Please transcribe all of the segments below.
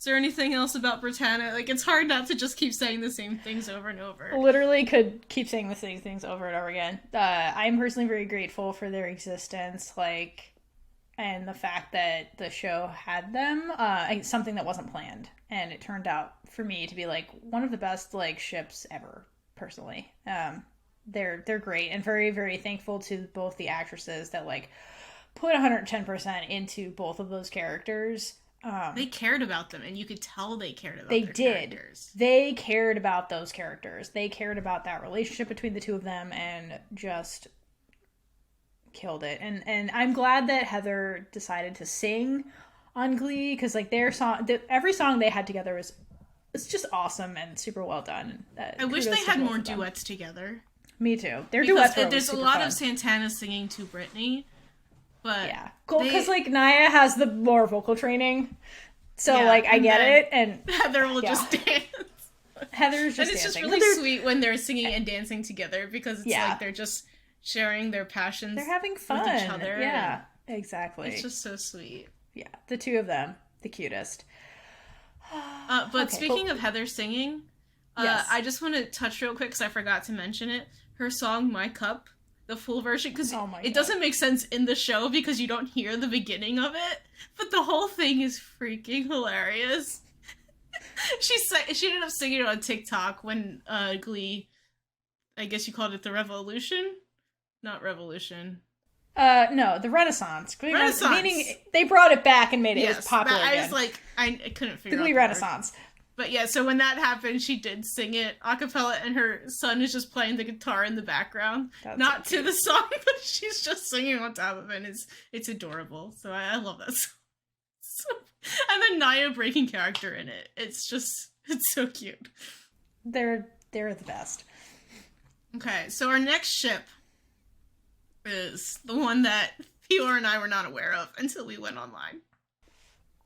Is there anything else about Britannia? Like, it's hard not to just keep saying the same things over and over. Literally could keep saying the same things over and over again. I'm personally very grateful for their existence, like, and the fact that the show had them. Something that wasn't planned, and it turned out for me to be like one of the best like ships ever. Personally, they're great, and very, very thankful to both the actresses that like put 110% into both of those characters. They cared about them, and you could tell they cared about they their did. characters. They cared about those characters. They cared about that relationship between the two of them, and just killed it. And I'm glad that Heather decided to sing on Glee, because like their song, every song they had together was it's just awesome and super well done. I wish they had more duets together. Me too. Their duets were there's a lot fun. of Santana singing to Brittany. But yeah, because like Naya has the more vocal training, so like I get it, and Heather will just dance. Heather's just and it's dancing. just really sweet when they're singing and dancing together, because it's like they're just sharing their passions. They're having fun with each other. Yeah, exactly. It's just so sweet. Yeah, the two of them, the cutest. But speaking of Heather singing, I just want to touch real quick because I forgot to mention it. Her song "My Cup." The full version, because it doesn't make sense in the show because you don't hear the beginning of it, but the whole thing is freaking hilarious. She ended up singing it on TikTok when Glee, I guess you called it the Revolution? Not Revolution. No, the Renaissance. Glee Renaissance. Meaning they brought it back and made it as popular again. I was like, I couldn't figure out the Glee Renaissance. But yeah, so when that happened, she did sing it a cappella, and her son is just playing the guitar in the background. That's not so to the song, but she's just singing on top of it, and it's adorable. So I love that song. And then Naya breaking character in it. It's so cute. They're the best. Okay, so our next ship is the one that Theora and I were not aware of until we went online.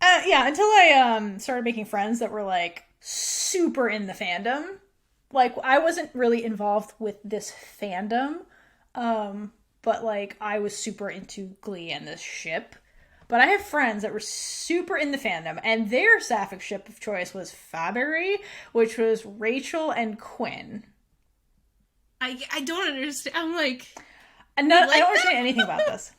Until I started making friends that were like super in the fandom. Like I wasn't really involved with this fandom, but like I was super into Glee and this ship. But I have friends that were super in the fandom, and their sapphic ship of choice was Fabry, which was Rachel and Quinn. I don't understand. I'm like, I don't understand anything about this.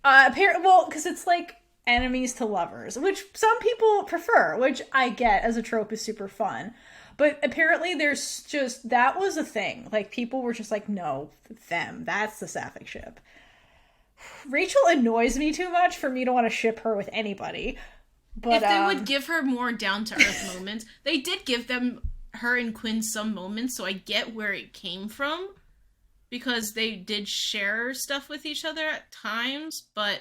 Because it's like enemies to lovers, which some people prefer, which I get as a trope is super fun. But apparently that was a thing. Like, people were just like, no, that's the sapphic ship. Rachel annoys me too much for me to want to ship her with anybody. But if they would give her more down-to-earth moments, they did give her and Quinn some moments, so I get where it came from. Because they did share stuff with each other at times, but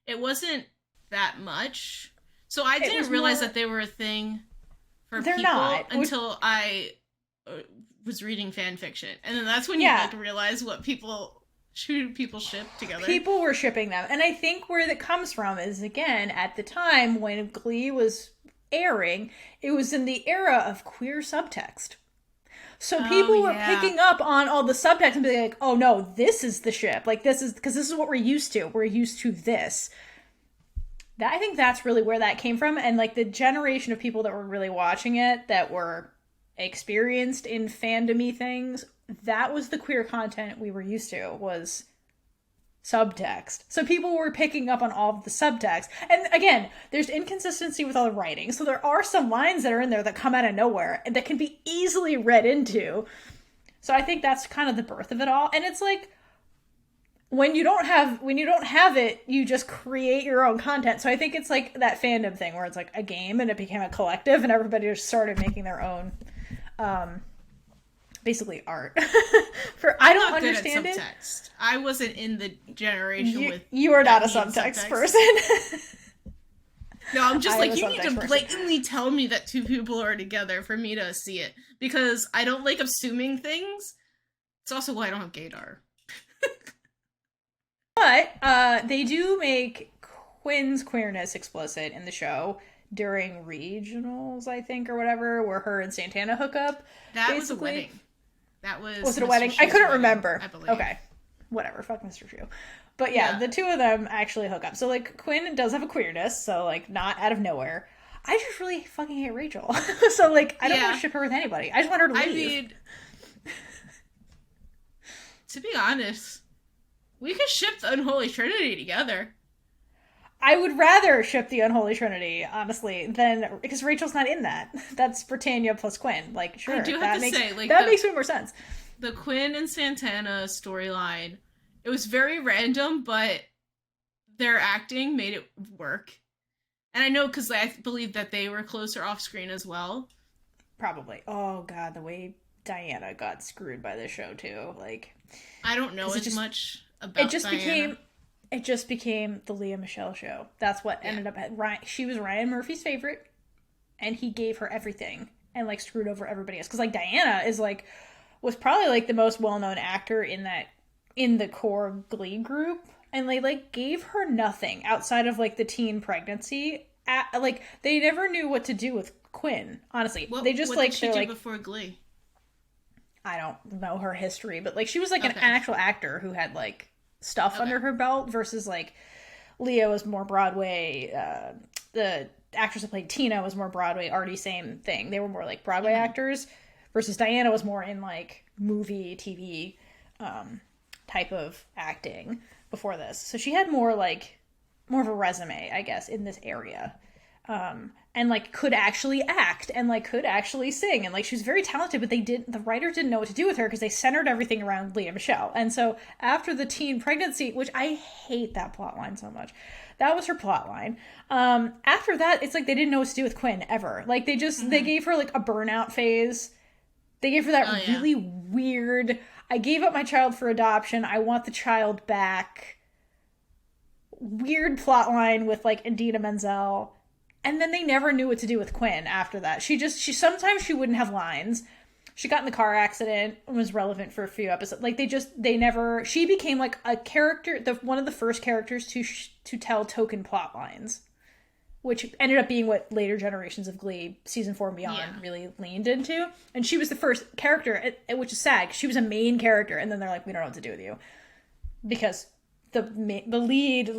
it wasn't that much. So I didn't realize that they were a thing for people until I was reading fan fiction. And then that's when you realize what people ship together. People were shipping them. And I think where that comes from is, again, at the time when Glee was airing, it was in the era of queer subtext. So people were picking up on all the subtext and being like, oh no, this is the ship. Like, this is what we're used to. We're used to this. I think that's really where that came from. And like the generation of people that were really watching it, that were experienced in fandom-y things, that was the queer content we were used to, was subtext. So people were picking up on all of the subtext. And again, there's inconsistency with all the writing. So there are some lines that are in there that come out of nowhere and that can be easily read into. So I think that's kind of the birth of it all. And it's like, when you don't have it, you just create your own content. So I think it's like that fandom thing where it's like a game and it became a collective and everybody just started making their own basically art. I don't understand it. I wasn't in the generation with you are not a subtext person. No, I'm just like, you need to blatantly tell me that two people are together for me to see it, because I don't like assuming things. It's also why I don't have gaydar. But they do make Quinn's queerness explicit in the show during regionals, I think, or whatever, where her and Santana hook up. That was a wedding. Was it a wedding? I couldn't remember. I believe. Okay. Whatever. Fuck Mr. Chu. But yeah, the two of them actually hook up. So, like, Quinn does have a queerness, so, like, not out of nowhere. I just really fucking hate Rachel. So, like, I don't want to ship her with anybody. I just want her to leave. I mean, to be honest, we could ship the Unholy Trinity together. I would rather ship the Unholy Trinity, honestly, than because Rachel's not in that. That's Britannia plus Quinn. Like, sure, I do have to say, like, that makes way more sense. The Quinn and Santana storyline, it was very random, but their acting made it work. And I know because I believe that they were closer off screen as well. Probably. Oh god, the way Diana got screwed by this show too. Like, I don't know as much about Diana. It just became the Lea Michele show. That's what ended up at Ryan. She was Ryan Murphy's favorite, and he gave her everything and like screwed over everybody else. Because like Diana was probably like the most well-known actor in the core Glee group. And they, like, gave her nothing outside of, like, the teen pregnancy. Like, they never knew what to do with Quinn, honestly. They just, what like, did she do before Glee? I don't know her history, but, like, she was, like, an actual actor who had, like, stuff under her belt versus, like, Lea was more Broadway. The actress that played Tina was more Broadway. Artie, same thing. They were more, like, Broadway actors versus Diana was more in, like, movie, TV type of acting before this. So she had more of a resume, I guess, in this area. And like could actually act and like could actually sing. And like she was very talented, but the writers didn't know what to do with her because they centered everything around Lea Michele. And so after the teen pregnancy, which I hate that plot line so much. That was her plot line. After that, it's like they didn't know what to do with Quinn ever. Like they gave her like a burnout phase. They gave her that really weird, I gave up my child for adoption, I want the child back, weird plot line with like Idina Menzel. And then they never knew what to do with Quinn after that. She sometimes she wouldn't have lines. She got in the car accident and was relevant for a few episodes. Like she became like a character, one of the first characters to tell token plot lines, which ended up being what later generations of Glee, season 4 and beyond, really leaned into. And she was the first character, which is sad, 'cause she was a main character, and then they're like, we don't know what to do with you. Because the lead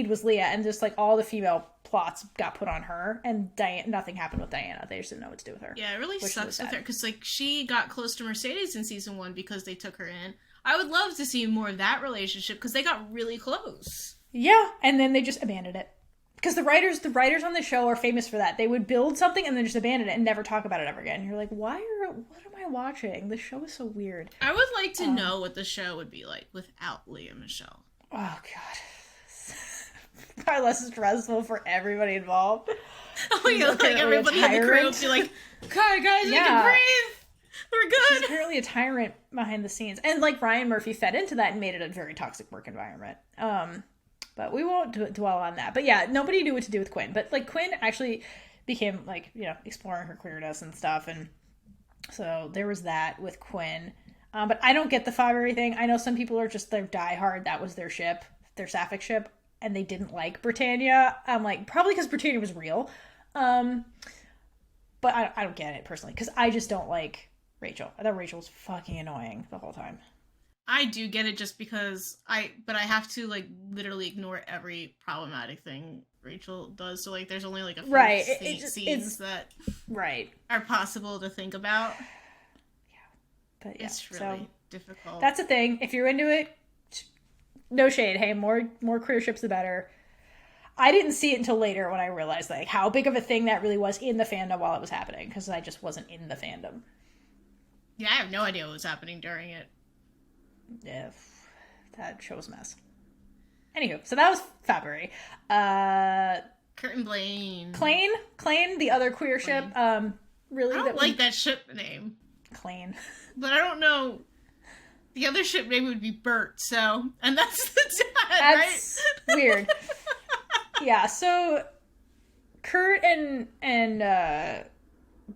was Lea, and just like all the female plots got put on her, and nothing happened with Diana. They just didn't know what to do with her. Yeah, it really sucks with her, because like she got close to Mercedes in season 1 because they took her in. I would love to see more of that relationship, because they got really close. Yeah, and then they just abandoned it. Because the writers on the show are famous for that. They would build something and then just abandon it and never talk about it ever again. You're like, what am I watching? The show is so weird. I would like to know what the show would be like without Lea Michele. Oh, God. Probably less stressful for everybody involved. Oh, yeah, like everybody in the crew would be like, okay, guys, we can breathe. We're good. She's apparently a tyrant behind the scenes. And, like, Ryan Murphy fed into that and made it a very toxic work environment. But we won't dwell on that. But yeah, nobody knew what to do with Quinn. But like Quinn actually became like, you know, exploring her queerness and stuff. And so there was that with Quinn. But I don't get the Fabry thing. I know some people are just, they're diehard. That was their ship, their sapphic ship. And they didn't like Britannia. I'm like, probably because Britannia was real. But I don't get it personally. Because I just don't like Rachel. I thought Rachel was fucking annoying the whole time. I do get it just because I have to like literally ignore every problematic thing Rachel does. So like there's only like a few scenes that are possible to think about. Yeah. But yeah, it's really difficult. That's the thing. If you're into it, no shade. Hey, more queer ships the better. I didn't see it until later when I realized like how big of a thing that really was in the fandom while it was happening, because I just wasn't in the fandom. Yeah, I have no idea what was happening during it. Yeah, that show was a mess. Anywho, so that was Fabry. Kurt and Blaine. Klaine, the other queer ship. Really, I don't like that ship name. Klaine. But I don't know. The other ship name would be Bert, so... And that's the dad, that's right? Weird. Yeah, so... Kurt and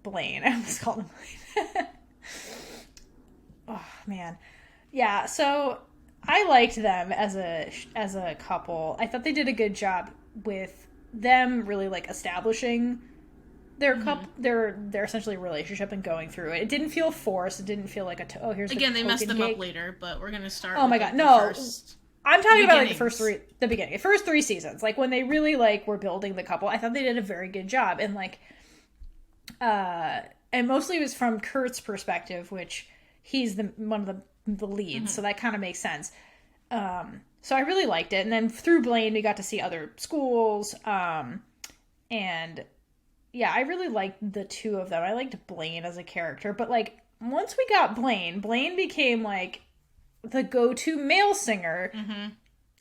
Blaine. I almost called him Blaine. Oh, man. Yeah, so I liked them as a couple. I thought they did a good job with them really like establishing their couple, their essentially relationship and going through it. It didn't feel forced. It didn't feel like here's again they messed them up later, but we're gonna start. Oh my god, no! First. I'm talking about like the first three seasons, like when they really like were building the couple. I thought they did a very good job, and like, and mostly it was from Kurt's perspective, which he's one of the leads, so that kind of makes sense. So I really liked it, and then through Blaine, we got to see other schools, and yeah, I really liked the two of them. I liked Blaine as a character, but like once we got Blaine became like the go-to male singer.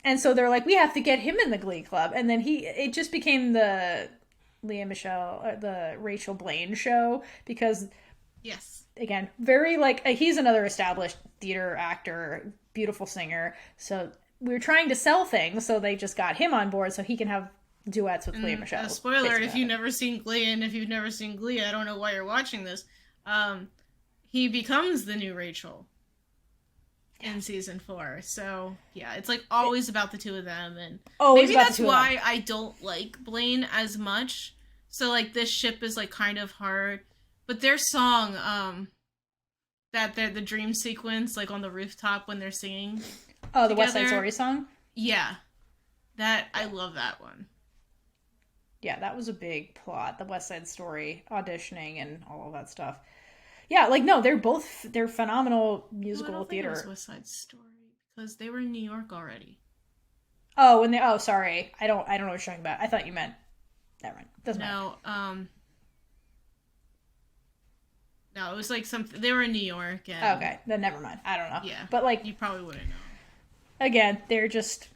And so they're like, we have to get him in the Glee Club. And then it just became the the Rachel Blaine show because, yes, again, very like, he's another established theater actor, beautiful singer. So we were trying to sell things. So they just got him on board so he can have duets with Lea Michele. Spoiler, if you've never seen Glee, and if you've never seen Glee, I don't know why you're watching this. He becomes the new Rachel in season 4. So yeah, it's like always about the two of them, and maybe that's why I don't like Blaine as much. So like this ship is like kind of hard, but their song, that the dream sequence, like on the rooftop when they're singing. Oh, the West Side Story song. Yeah, I love that one. Yeah, that was a big plot. The West Side Story auditioning and all of that stuff. Yeah, like, no, they're phenomenal musical theater. I don't think it was West Side Story, because they were in New York already. Oh, sorry. I don't know what you're talking about. I thought you meant, never mind. Doesn't matter. No, it was like something, they were in New York. And... Okay, then never mind. I don't know. Yeah. But like, you probably wouldn't know. Again, they're just,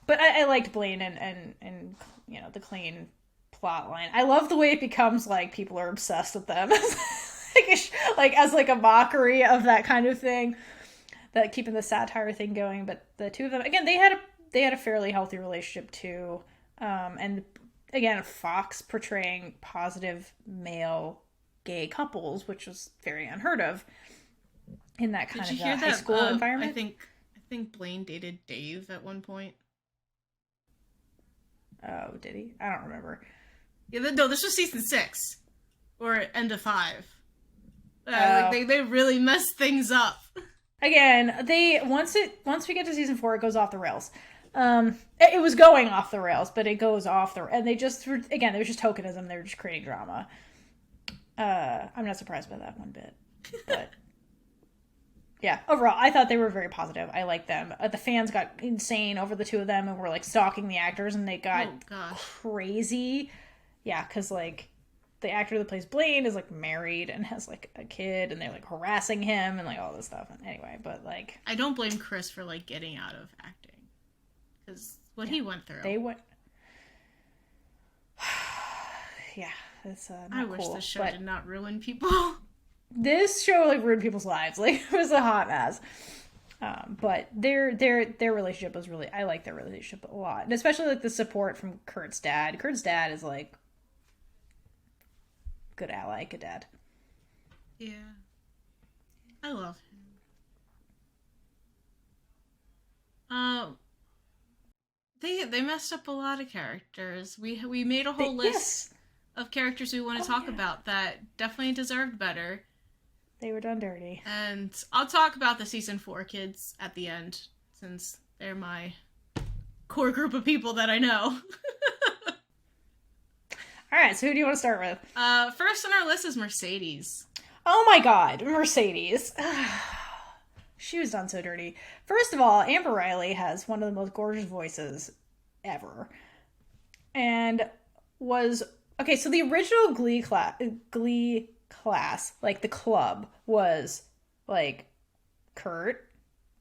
but I liked Blaine and you know, the clean plot line. I love the way it becomes like people are obsessed with them. like as like a mockery of that kind of thing, that keeping the satire thing going. But the two of them, again, they had a fairly healthy relationship too. And again, Fox portraying positive male gay couples, which was very unheard of in that kind of high school environment. I think Blaine dated Dave at one point. Oh, did he? I don't remember. Yeah, no, this was season 6 or end of 5. Like they really messed things up. Again, once we get to season 4, it goes off the rails. It was going off the rails, but it goes off and they just, again, it was just tokenism. They were just creating drama. I'm not surprised by that one bit, but yeah, overall, I thought they were very positive. I liked them. The fans got insane over the two of them and were like stalking the actors, and they got crazy. Yeah, because like the actor that plays Blaine is like married and has like a kid, and they're like harassing him and like all this stuff. And anyway, but like, I don't blame Chris for like getting out of acting, because what he went through. They went. Yeah, it's not I wish cool, this show did not ruin people. This show like ruined people's lives. Like, it was a hot mess. But their relationship was really, I like their relationship a lot, and especially like the support from Kurt's dad. Kurt's dad is like good ally, good dad. Yeah, I love him. They messed up a lot of characters. We made a whole list of characters we want to talk about that definitely deserved better. They were done dirty. And I'll talk about the season 4 kids at the end, since they're my core group of people that I know. Alright, so who do you want to start with? First on our list is Mercedes. Oh my god, Mercedes. She was done so dirty. First of all, Amber Riley has one of the most gorgeous voices ever. And was... Okay, so the original Glee class, like the club, was like Kurt,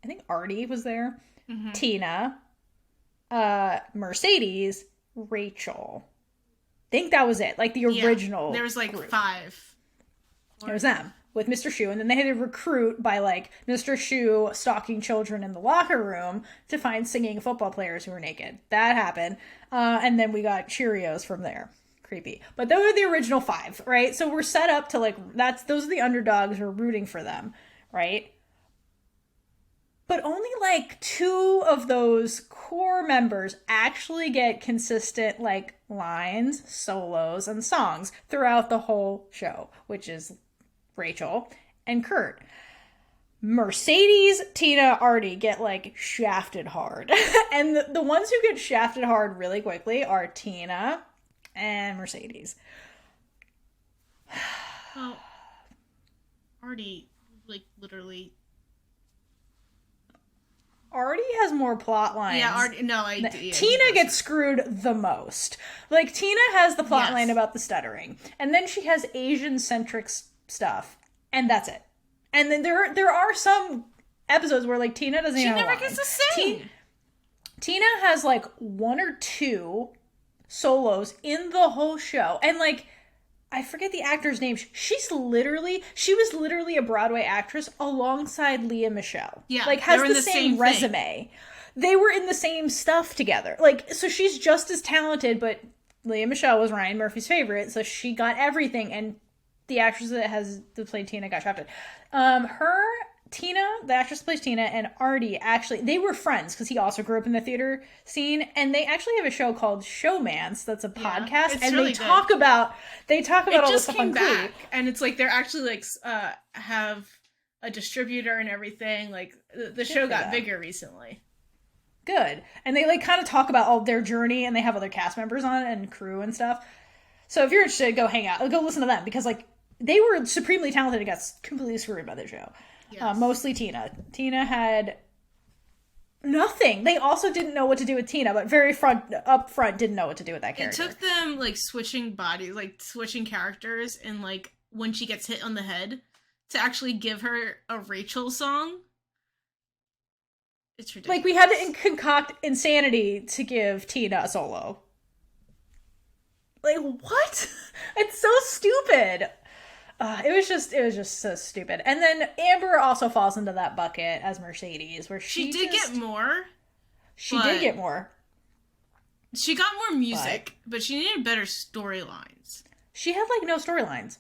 I think Artie was there, Tina, Mercedes, Rachel. I think that was it. Like the original. There was like group. 5. It was them with Mr. Shu, and then they had to recruit by like Mr. Shu stalking children in the locker room to find singing football players who were naked. That happened, and then we got Cheerios from there. Creepy. But those are the original 5, right? So we're set up to like, those are the underdogs, we're rooting for them, right? But only like 2 of those core members actually get consistent like lines, solos, and songs throughout the whole show, which is Rachel and Kurt. Mercedes, Tina, Artie get like shafted hard. And the ones who get shafted hard really quickly are Tina and Mercedes. Well, Artie, like, literally. Artie has more plot lines. Yeah, Artie, no, I do. Yeah, Tina gets screwed the most. Like, Tina has the plot line about the stuttering. And then she has Asian-centric stuff. And that's it. And then there are some episodes where, like, Tina doesn't even know. She never gets to sing. Tina has, like, 1 or 2 solos in the whole show. And, like, I forget the actor's name. She was literally a Broadway actress alongside Leah Michele. Yeah. Like, has the same resume. They were in the same stuff together. Like, so she's just as talented, but Leah Michele was Ryan Murphy's favorite, so she got everything, and the actress that played Tina got shafted. Tina, the actress who plays Tina, and Artie, actually, they were friends because he also grew up in the theater scene, and they actually have a show called Showmance that's a podcast, and really they talk about all the stuff on Glee. And it's like they're actually like have a distributor and everything. Like the show got bigger recently. Good. And they like kind of talk about all their journey, and they have other cast members on it and crew and stuff. So if you're interested, go hang out, go listen to them, because like they were supremely talented and got completely screwed by the show. Yes. Mostly Tina. Tina had nothing. They also didn't know what to do with Tina, but up front didn't know what to do with that character. It took them like switching bodies, like switching characters, and like when she gets hit on the head to actually give her a Rachel song. It's ridiculous. Like we had to concoct insanity to give Tina a solo. Like what? It's so stupid. It was just so stupid. And then Amber also falls into that bucket as Mercedes, where she did get more. She did get more. She got more music, but she needed better storylines. She had like no storylines,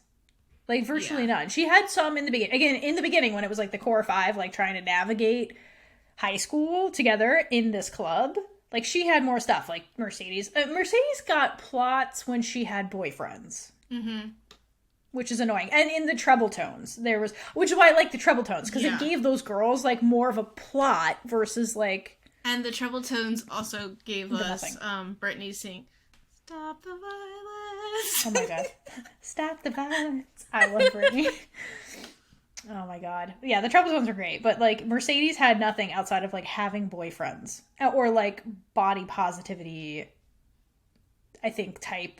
like virtually none. She had some in the beginning. Again, in the beginning when it was like the core 5, like trying to navigate high school together in this club. Like she had more stuff. Like Mercedes. Mercedes got plots when she had boyfriends. Mm-hmm. Which is annoying. And in the treble tones, which is why I like the treble tones, because it gave those girls, like, more of a plot versus, like... And the treble tones also gave us Brittany sing, "Stop the Violence." Oh my god. Stop the violence. I love Brittany. Oh my god. Yeah, the treble tones are great, but, like, Mercedes had nothing outside of, like, having boyfriends. Or, like, body positivity, I think, type,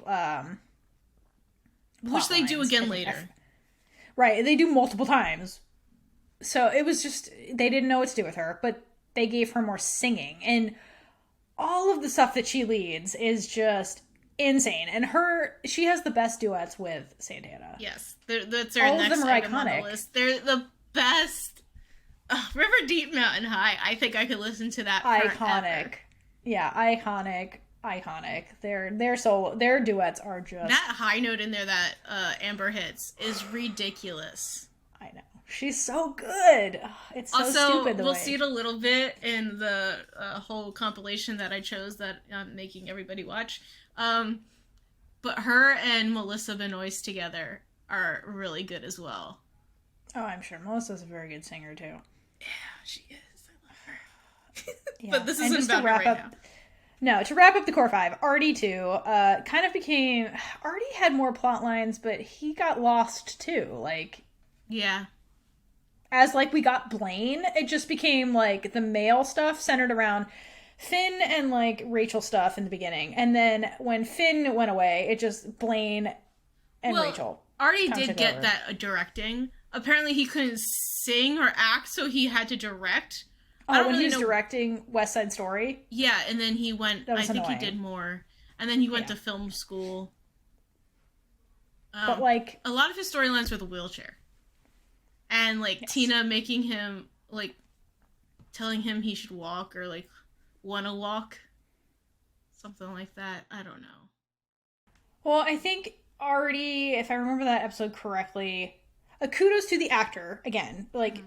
which they do again later. Right, they do multiple times. So it was just, they didn't know what to do with her, but they gave her more singing. And all of the stuff that she leads is just insane. And she has the best duets with Santana. Yes, that's our next item on the list. They're the best. River Deep, Mountain High. I think I could listen to that forever. Iconic. Yeah, iconic. Their duets are just... That high note in there that Amber hits is ridiculous. I know. She's so good. It's so also, stupid we'll see it a little bit in the whole compilation that I chose that I'm making everybody watch. But her and Melissa Benoist together are really good as well. Oh, I'm sure. Melissa's a very good singer, too. Yeah, she is. I love her. Yeah. But this isn't about her right now. No, to wrap up the core 5, Artie too, kind of became... Artie had more plot lines, but he got lost too, like... Yeah. As, like, we got Blaine, it just became, like, the male stuff centered around Finn and, like, Rachel stuff in the beginning. And then when Finn went away, it just Blaine and Rachel. Artie did get that directing. Apparently he couldn't sing or act, so he had to direct... when he was directing West Side Story? Yeah, and then he went... I think he did more. And then he went to film school. But, like... A lot of his storylines were the wheelchair. And, like, Tina making him, like, telling him he should walk or, like, want to walk. Something like that. I don't know. Well, I think Artie, if I remember that episode correctly... kudos to the actor, again. Like... Mm-hmm.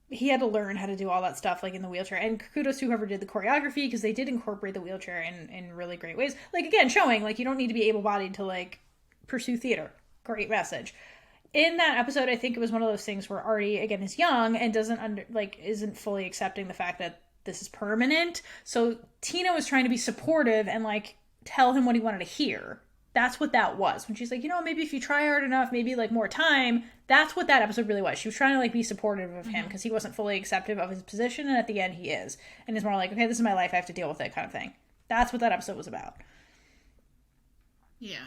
He had to learn how to do all that stuff, like, in the wheelchair. And kudos to whoever did the choreography, because they did incorporate the wheelchair in really great ways. Like, again, showing, like, you don't need to be able-bodied to, like, pursue theater. Great message. in that episode, I think it was one of those things where Artie, again, is young and isn't fully accepting the fact that this is permanent. So Tina was trying to be supportive and like tell him what he wanted to hear. That's what that was. When she's like, maybe if you try hard enough, maybe like more time. That's what that episode really was. She was trying to like be supportive of him because he wasn't fully acceptive of his position. And at the end he is. And it's more like, okay, this is my life. I have to deal with it kind of thing. That's what that episode was about. Yeah.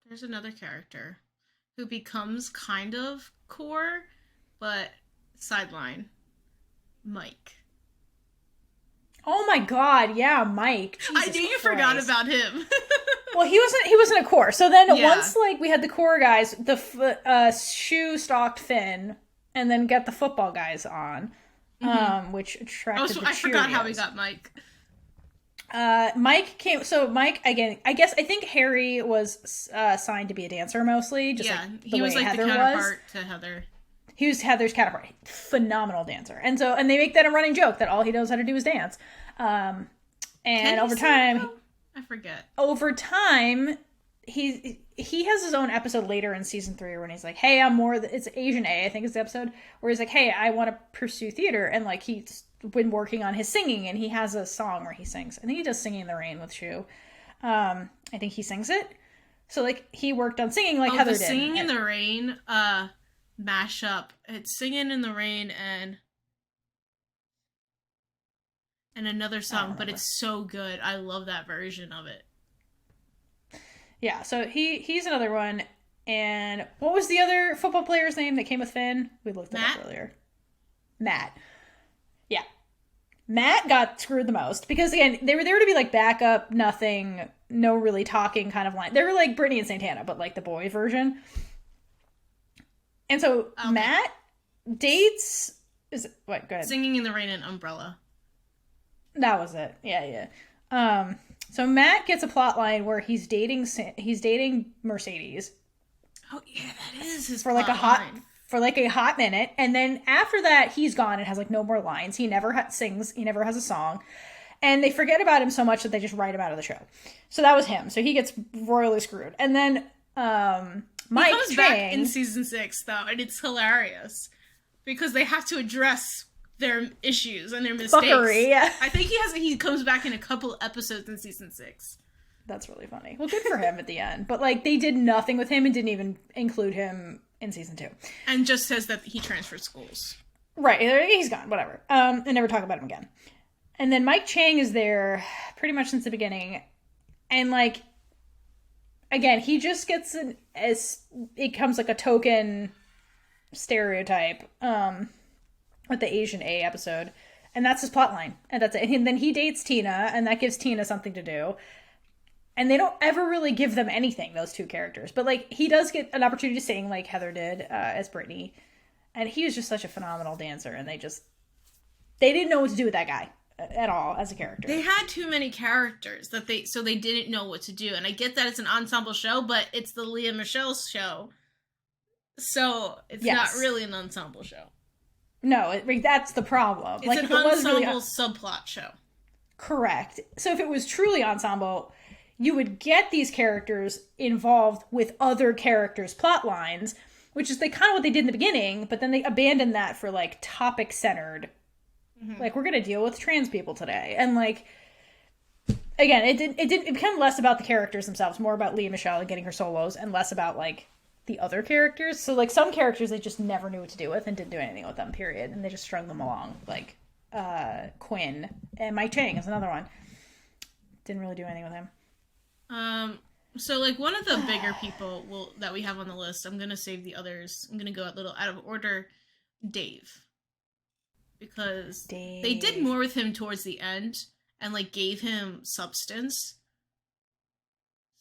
There's another character who becomes kind of core, but sideline. Mike. Oh my god, yeah, Mike. Jesus I knew you Christ. forgot about him. Well, he wasn't a core. So then once like we had the core guys, the shoe stalked Finn, and then get the football guys on, which attracted the I forgot how we Cheerios. got Mike. Mike came. So Mike again. I think Harry was signed to be a dancer mostly. Just like he was like Heather the counterpart to Heather. He was Heather's counterpart. Phenomenal dancer. And they make that a running joke that all he knows how to do is dance. And over time, I forget. Over time, he has his own episode later in season 3 when he's like, hey, it's Asian A, I think is the episode, where he's like, hey, I want to pursue theater. And like, he's been working on his singing, and he has a song where he sings. I think he does Singing in the Rain with Shu. I think he sings it. So like, he worked on singing like Heather did. Singing in the Rain, mashup. It's Singing in the Rain and another song, but it's so good. I love that version of it. Yeah, so he's another one. And what was the other football player's name that came with Finn? We looked it up earlier. Matt. Yeah. Matt got screwed the most because again, they were there to be like backup, nothing, no really talking kind of line. They were like Brittany and Santana, but like the boy version. And so Matt dates go ahead. Singing in the Rain and Umbrella. That was it. Yeah. So Matt gets a plot line where he's dating Mercedes. Oh yeah, that is his for like a hot minute, and then after that he's gone and has like no more lines. He never sings. He never has a song, and they forget about him so much that they just write him out of the show. So that was him. So he gets royally screwed, and then Mike comes back in season 6 though, and it's hilarious because they have to address their issues and their mistakes. Fuckery, yeah. I think he comes back in a couple episodes in season 6. That's really funny. Well, good for him at the end. But like they did nothing with him and didn't even include him in season 2. And just says that he transferred schools. Right. He's gone. Whatever. And never talk about him again. And then Mike Chang is there pretty much since the beginning. And like, again, he just gets it becomes like a token stereotype with the Asian A episode. And that's his plot line. And that's it. And then he dates Tina, and that gives Tina something to do. And they don't ever really give them anything, those two characters. But, like, he does get an opportunity to sing, like Heather did as Brittany. And he was just such a phenomenal dancer. And they didn't know what to do with that guy at all as a character. They had too many characters so they didn't know what to do. And I get that it's an ensemble show, but it's the Leah Michelle show. So it's not really an ensemble show. No, that's the problem. It's an ensemble subplot show. Correct. So if it was truly ensemble, you would get these characters involved with other characters' plot lines, which is kind of what they did in the beginning, but then they abandoned that for, like, topic-centered. Mm-hmm. Like, we're going to deal with trans people today. And, like, again, it became less about the characters themselves, more about Leah Michelle and getting her solos, and less about, like, the other characters. So, like, some characters they just never knew what to do with and didn't do anything with them, period. And they just strung them along. Like, Quinn. And Mike Chang is another one. Didn't really do anything with him. So like one of the bigger people that we have on the list, I'm gonna save the others. I'm gonna go a little out of order. Dave, because they did more with him towards the end and like gave him substance.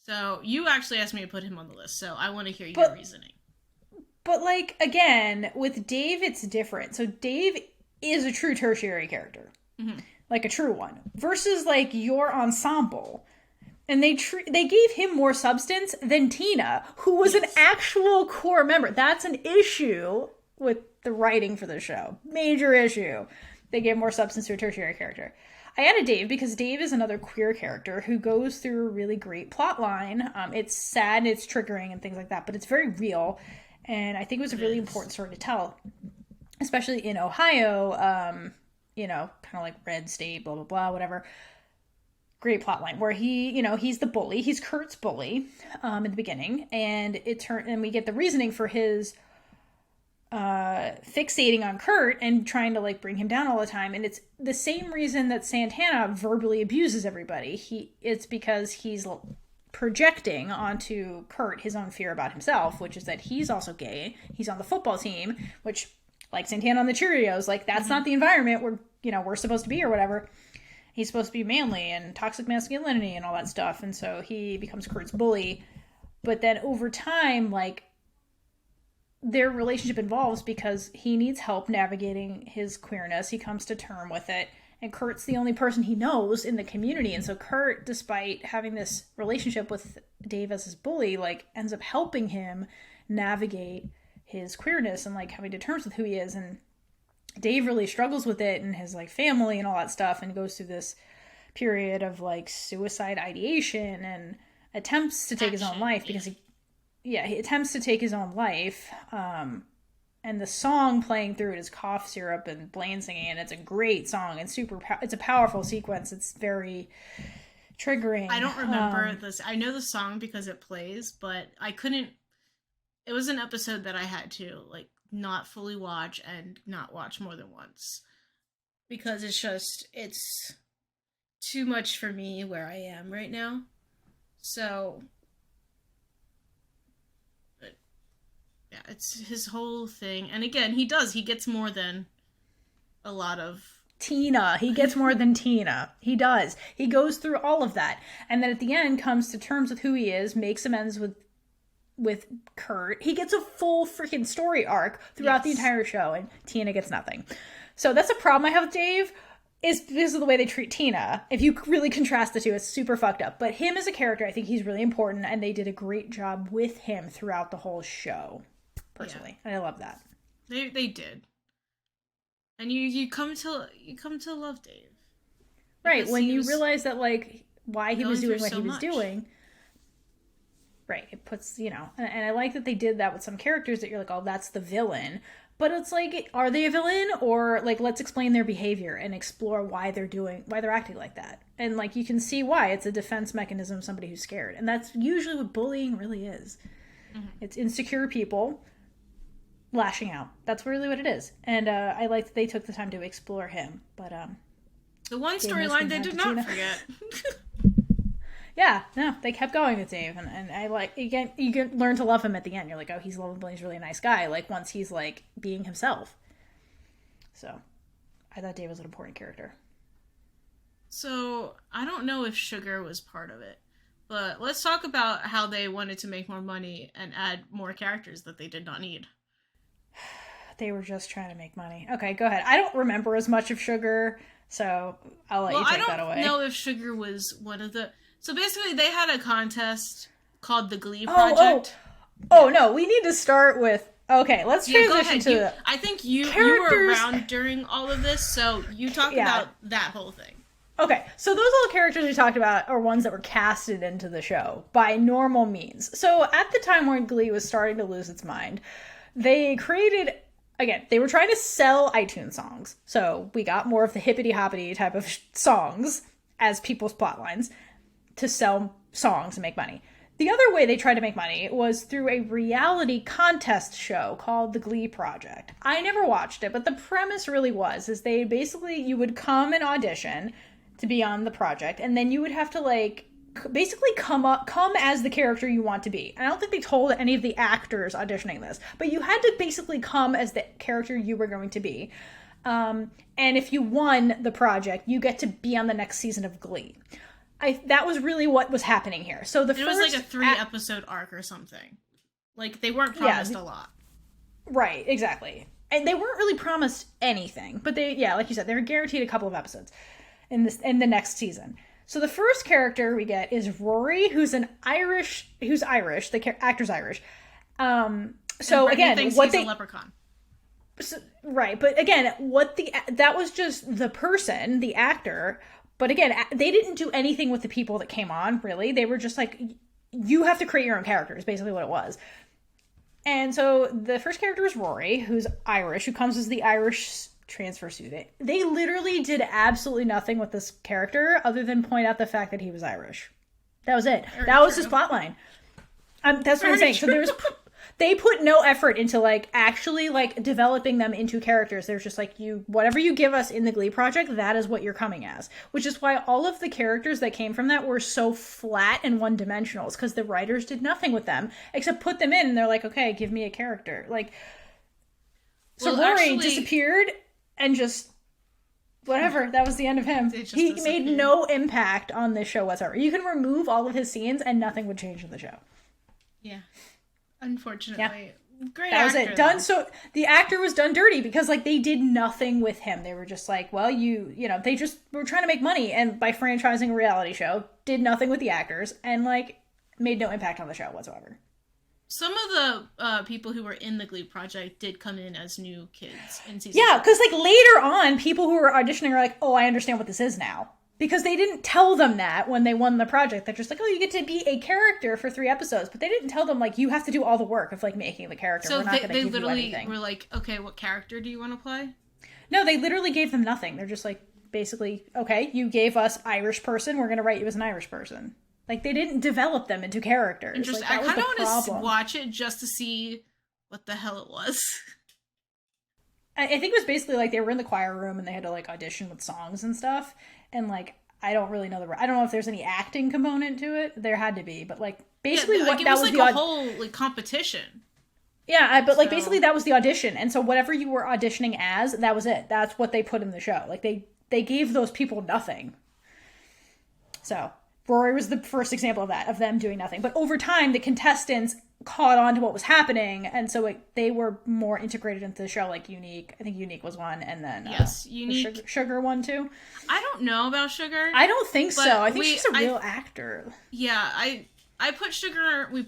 So you actually asked me to put him on the list, so I want to hear your reasoning. But like again, with Dave, it's different. So Dave is a true tertiary character, like a true one, versus like your ensemble. And they gave him more substance than Tina, who was an actual core member. That's an issue with the writing for the show. Major issue. They gave more substance to a tertiary character. I added Dave because Dave is another queer character who goes through a really great plot line. It's sad, it's triggering and things like that, but it's very real. And I think it was a really important story to tell, especially in Ohio, kind of like red state, blah, blah, blah, whatever. Great plot line where he's the bully. He's Kurt's bully in the beginning. And we get the reasoning for his fixating on Kurt and trying to like bring him down all the time. And it's the same reason that Santana verbally abuses everybody. It's because he's projecting onto Kurt his own fear about himself, which is that he's also gay. He's on the football team, which like Santana on the Cheerios, like that's not the environment we're supposed to be or whatever. He's supposed to be manly and toxic masculinity and all that stuff. And so he becomes Kurt's bully. But then over time, like, their relationship evolves because he needs help navigating his queerness. He comes to term with it. And Kurt's the only person he knows in the community. And so Kurt, despite having this relationship with Dave as his bully, like, ends up helping him navigate his queerness and, like, coming to terms with who he is. And Dave really struggles with it and his, like, family and all that stuff, and goes through this period of, like, suicide ideation and attempts to take his own life because he attempts to take his own life. And the song playing through it is Cough Syrup and Blaine singing, and it's a great song and it's a powerful sequence. It's very triggering. I don't remember this. I know the song because it plays, but it was an episode that I had to, like, not fully watch and not watch more than once because it's too much for me where I am right now. So yeah, it's his whole thing. And again, he gets more than a lot of Tina. He gets more than Tina. He does. He goes through all of that. And then at the end comes to terms with who he is, makes amends with Kurt. He gets a full freaking story arc throughout the entire show, and Tina gets nothing. So that's a problem I have with Dave, is because of the way they treat Tina. If you really contrast the two, it's super fucked up. But him as a character, I think he's really important, and they did a great job with him throughout the whole show, personally. Yeah. And I love that. They did. And you come to love Dave. Right, when you realize that, like, why he was doing what he was doing. Right, it puts, and I like that they did that with some characters that you're like, oh, that's the villain. But it's like, are they a villain? Or, like, let's explain their behavior and explore why they're acting like that. And, like, you can see why. It's a defense mechanism of somebody who's scared. And that's usually what bullying really is. Mm-hmm. It's insecure people lashing out. That's really what it is. And I like that they took the time to explore him. But the one storyline they did not forget. Yeah, no, they kept going with Dave, and I like, you get learn to love him at the end. You're like, oh, he's lovable, he's a really nice guy, like, once he's, like, being himself. So, I thought Dave was an important character. So, I don't know if Sugar was part of it, but let's talk about how they wanted to make more money and add more characters that they did not need. They were just trying to make money. Okay, go ahead. I don't remember as much of Sugar, so I'll let you take that away. I don't know if Sugar was one of the... So basically, they had a contest called the Glee Project. Oh, no, we need to start with... Okay, let's transition to I think you were around during all of this, so you talk about that whole thing. Okay, so those little characters we talked about are ones that were casted into the show by normal means. So at the time when Glee was starting to lose its mind, they created... Again, they were trying to sell iTunes songs. So we got more of the hippity-hoppity type of songs as people's plot lines to sell songs and make money. The other way they tried to make money was through a reality contest show called The Glee Project. I never watched it, but the premise really is you would come and audition to be on the project, and then you would have to, like, basically come as the character you want to be. And I don't think they told any of the actors auditioning this, but you had to basically come as the character you were going to be. And if you won the project, you get to be on the next season of Glee. That was really what was happening here. So it was like a 3-episode arc or something. Like, they weren't promised a lot. Right, exactly. And they weren't really promised anything. But like you said, they were guaranteed a couple of episodes in the next season. So the first character we get is Rory, who's Irish. The actor's Irish. So again, he's a leprechaun. Right, but again, that was just the person, the actor. But again, they didn't do anything with the people that came on, really. They were just like, you have to create your own character, is basically what it was. And so the first character is Rory, who's Irish, who comes as the Irish transfer student. They literally did absolutely nothing with this character other than point out the fact that he was Irish. That was it. That was his plotline. That's what I'm saying. So they put no effort into like actually like developing them into characters. They're just like, whatever you give us in the Glee project, that is what you're coming as. Which is why all of the characters that came from that were so flat and one-dimensional. It's because the writers did nothing with them except put them in and they're like, okay, give me a character. Like, so Rory disappeared and just whatever. That was the end of him. He made no impact on this show whatsoever. You can remove all of his scenes and nothing would change in the show. Yeah. Unfortunately. Yeah. Great that was actor, it. Done. Though. So the actor was done dirty because like they did nothing with him. They were just like, well, you know, they just were trying to make money and by franchising a reality show, did nothing with the actors and like made no impact on the show whatsoever. Some of the people who were in the Glee project did come in as new kids in season. Yeah, because like later on, people who were auditioning are like, oh, I understand what this is now. Because they didn't tell them that when they won the project. They're just like, oh, you get to be a character for 3 episodes. But they didn't tell them, like, you have to do all the work of, like, making the character. So we're not going to give you anything. They literally were like, okay, what character do you want to play? No, they literally gave them nothing. They're just like, basically, okay, you gave us Irish person. We're going to write you as an Irish person. Like, they didn't develop them into characters. Interesting. Like, I kind of want to watch it just to see what the hell it was. I think it was basically, like, they were in the choir room and they had to, like, audition with songs and stuff. And, like, I don't really know I don't know if there's any acting component to it. There had to be, but like basically what that was like a whole like competition. Yeah, but like basically that was the audition, and so whatever you were auditioning as, that was it. That's what they put in the show. Like they gave those people nothing. So Rory was the first example of that, of them doing nothing. But over time, the contestants caught on to what was happening, and so they were more integrated into the show. Like Unique, I think Unique was one, and then Unique, Sugar one too. I don't know about Sugar. I don't think so. I think she's a real actor. Yeah, I put Sugar. We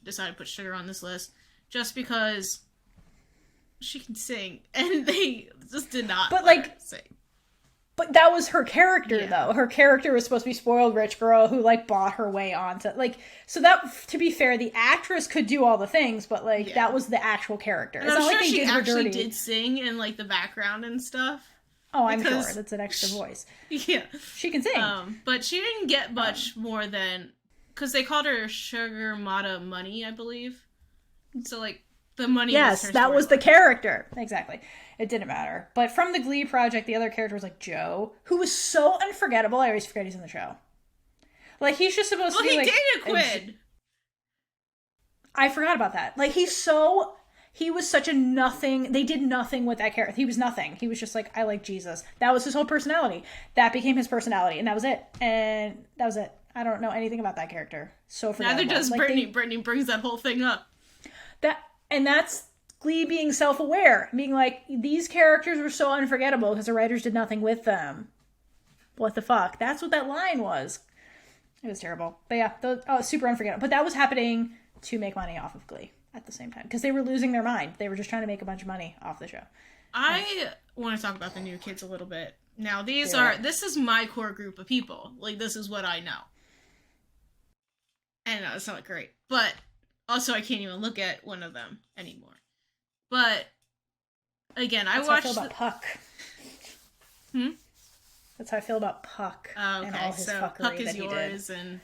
decided to put Sugar on this list just because she can sing, and they just did not. But like sing. But that was her character, though. Her character was supposed to be spoiled rich girl who, like, bought her way onto... Like, so that, to be fair, the actress could do all the things, but, like, that was the actual character. And I'm sure like she actually did sing in, like, the background and stuff. Oh, I'm sure. That's an extra voice. Yeah. She can sing. But she didn't get much more than... Because they called her Sugar Mata Money, I believe. So, like, the money was her that was the character. Exactly. It didn't matter. But from the Glee project, the other character was like Joe, who was so unforgettable. I always forget he's in the show. Like, he's just supposed to be like... Well, he dated Quinn. I forgot about that. Like, he was such a nothing... They did nothing with that character. He was nothing. He was just like, I like Jesus. That was his whole personality. That became his personality, and that was it. And that was it. I don't know anything about that character. So forgettable. Neither does Brittany. Brittany brings that whole thing up. That's Glee being self-aware, being like, these characters were so unforgettable because the writers did nothing with them. What the fuck? That's what that line was. It was terrible. But yeah, super unforgettable. But that was happening to make money off of Glee at the same time because they were losing their mind. They were just trying to make a bunch of money off the show. I want to talk about the new kids a little bit. Now, this is my core group of people. Like, this is what I know. And it's not great. But also, I can't even look at one of them anymore. But again, That's watched. How I feel about Puck. That's how I feel about Puck and all his fuckery Puck is that he yours, did. And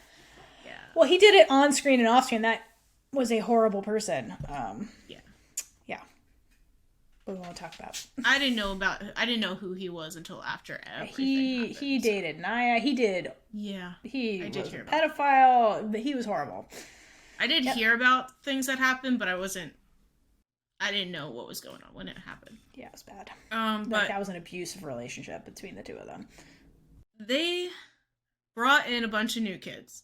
yeah. Well, he did it on screen and off screen. That was a horrible person. Yeah. What do we want to talk about? I didn't know who he was until after everything happened. He dated Naya. He did. Yeah. He was a pedophile. But he was horrible. I did hear about things that happened, but I didn't know what was going on when it happened. Yeah, it was bad. But that was an abusive relationship between the two of them. They brought in a bunch of new kids.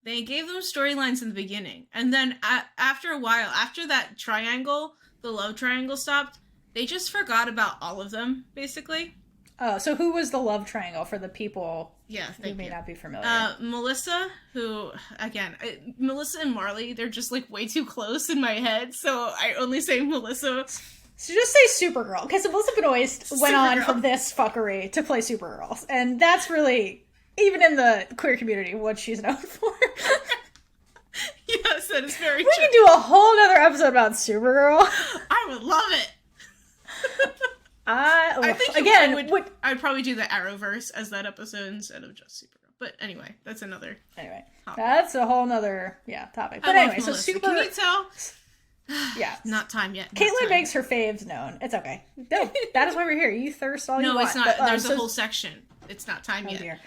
They gave them storylines in the beginning. And then after a while, after that triangle, the love triangle stopped, they just forgot about all of them, basically. Oh, so who was the love triangle for the people who may not be familiar? Melissa, who, again, Melissa and Marley, they're just, like, way too close in my head, so I only say Melissa. So just say Supergirl, because Melissa Benoist went on from this fuckery to play Supergirl, and that's really, even in the queer community, what she's known for. Yes, that is very true. We can do a whole other episode about Supergirl. I would love it. I think I'd probably do the Arrowverse as that episode instead of just Supergirl. But anyway, that's another. Anyway, that's a whole nother topic. But anyway, so Super. Can you tell? Yeah, not time yet. Kaitlynn makes her faves known. It's okay. No, that is why we're here. You thirst all you want. No, it's not. There's a whole section. It's not time yet. Dear.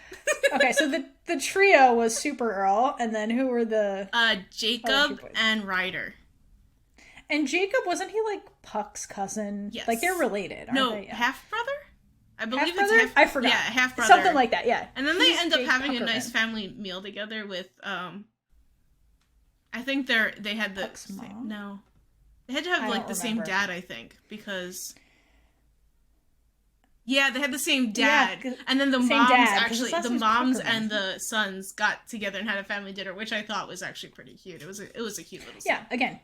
Okay, so the trio was Supergirl, and then who were the Jacob and Ryder. And Jacob, wasn't he like Puck's cousin? Yes. Like they're related, aren't they? No, half brother. I believe half-brother? it's half. I forgot. Yeah, half brother. Something like that. Yeah. And then they end up having a nice family meal together with I think they had the Puck's mom? No. They had to have like the same dad, I think, because they had the same dad, and then the moms and the sons got together and had a family dinner, which I thought was actually pretty cute. It was a cute little scene. Yeah, again,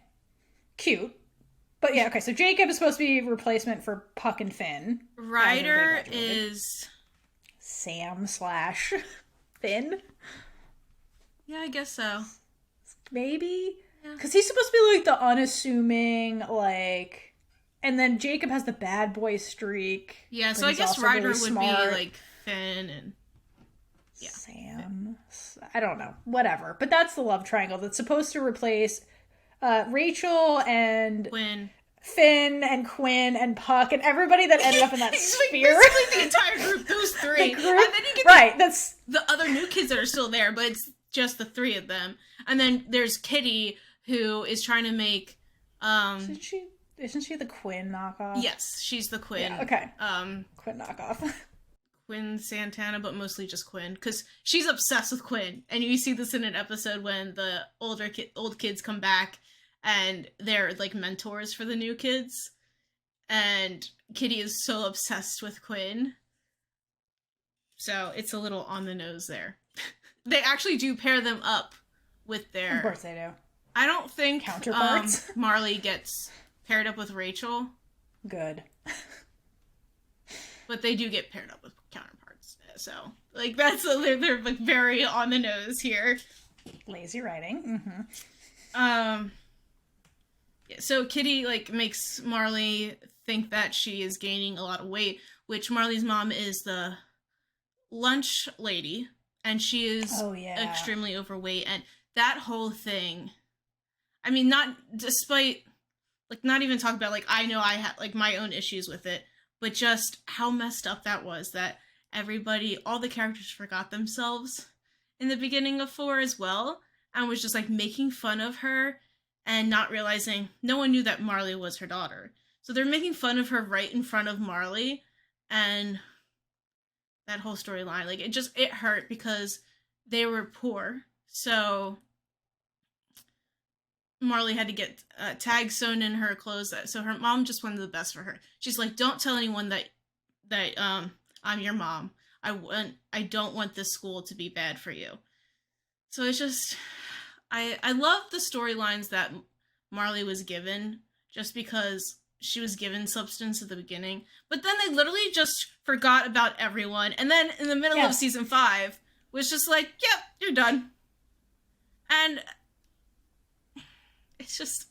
cute, but yeah, okay. So Jacob is supposed to be a replacement for Puck and Finn. Ryder is Sam / Finn. Yeah, I guess so. Maybe. Because he's supposed to be, like, the unassuming, like... And then Jacob has the bad boy streak. Yeah, so I guess Ryder would be, like, Finn and... Yeah. Sam. I don't know. Whatever. But that's the love triangle that's supposed to replace Rachel and... Quinn. Finn and Quinn and Puck and everybody that ended up in that sphere. Like basically the entire group, those three. And then you get that's... the other new kids that are still there, but it's just the three of them. And then there's Kitty... who is trying to make isn't she the Quinn knockoff? Yes, she's the Quinn. Yeah, okay. Quinn knockoff. Quinn Santana, but mostly just Quinn, because she's obsessed with Quinn. And you see this in an episode when the old kids come back and they're like mentors for the new kids. And Kitty is so obsessed with Quinn. So it's a little on the nose there. They actually do pair them up with their... Of course they do. I don't think counterparts. Marley gets paired up with Rachel. Good. But they do get paired up with counterparts. So, like, they're like very on the nose here. Lazy writing. Mm-hmm. Yeah, so Kitty, like, makes Marley think that she is gaining a lot of weight, which Marley's mom is the lunch lady, and she is extremely overweight, and that whole thing... I mean, not even talk about, like, I know I have, like, my own issues with it, but just how messed up that was, that all the characters forgot themselves in the beginning of 4 as well, and was just, like, making fun of her, and not realizing no one knew that Marley was her daughter. So they're making fun of her right in front of Marley, and that whole storyline, like, it hurt because they were poor, so... Marley had to get tags sewn in her clothes, so her mom just wanted the best for her. She's like, don't tell anyone that I'm your mom. I don't want this school to be bad for you. So it's just, I love the storylines that Marley was given, just because she was given substance at the beginning. But then they literally just forgot about everyone, and then in the middle of season 5 was just like, yep, you're done. And